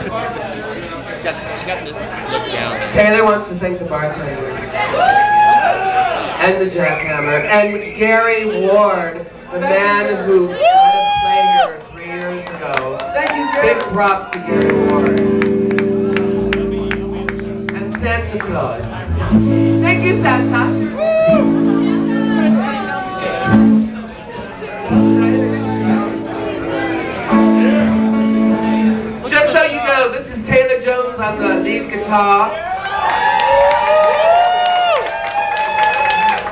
She's got this look down. Taylor wants to thank the bartender and the jackhammer and Gary Ward, the man who got us play here 3 years ago. Thank you, Gary. Big props to Gary Ward. And Santa Claus. Thank you, Santa. Just so you know, this is Taylor Joans on the lead guitar.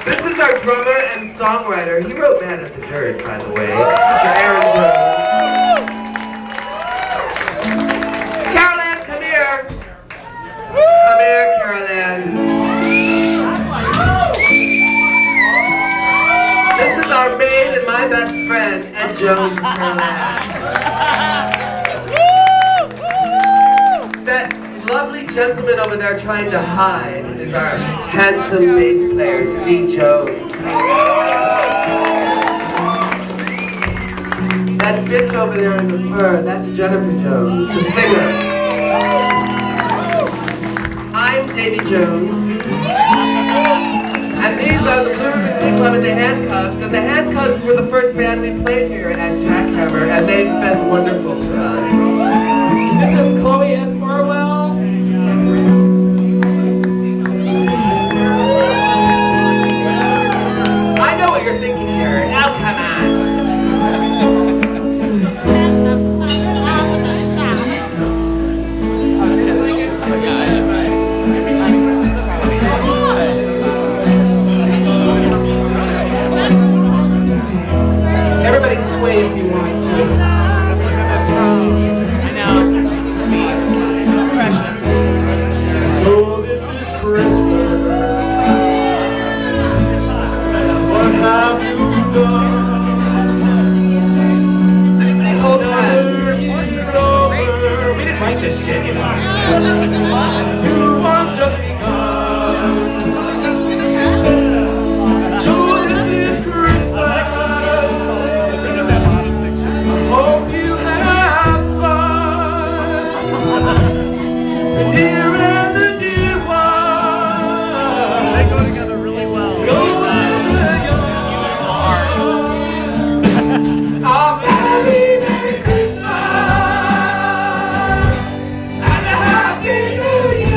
This is our drummer and songwriter. He wrote Man at the Church, by the way. Mr. Aaron Jones. Carol Ann, come here. Come here, Carol Ann. This is our maid and my best friend, Ed Jones, Carol Ann. That lovely gentleman over there trying to hide is our handsome bass player, Steve Jones. That bitch over there in the fur, that's Jennifer Jones, the singer. I'm Davy Jones. And these are the Blue Ribbon Club and the Handcuffs. And the Handcuffs were the first band we played here at Jackhammer, and they've been wonderful to us. This is Chloe and Farwell. I know what you're thinking here. Now come on. Everybody sway if you want to. I know. It's precious. So this is Christmas. What have you done? Hold on. We didn't write this shit, you know. You want to be gone. So this is Christmas. Hope you have fun. The dear and the dear one. They go together really well. Go to the young heart. Oh, Merry Christmas and a Happy New Year.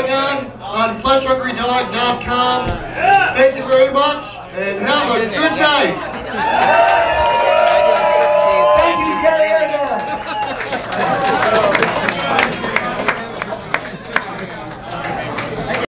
going on fleshhungrydog.com. Thank you very much, and have a good night.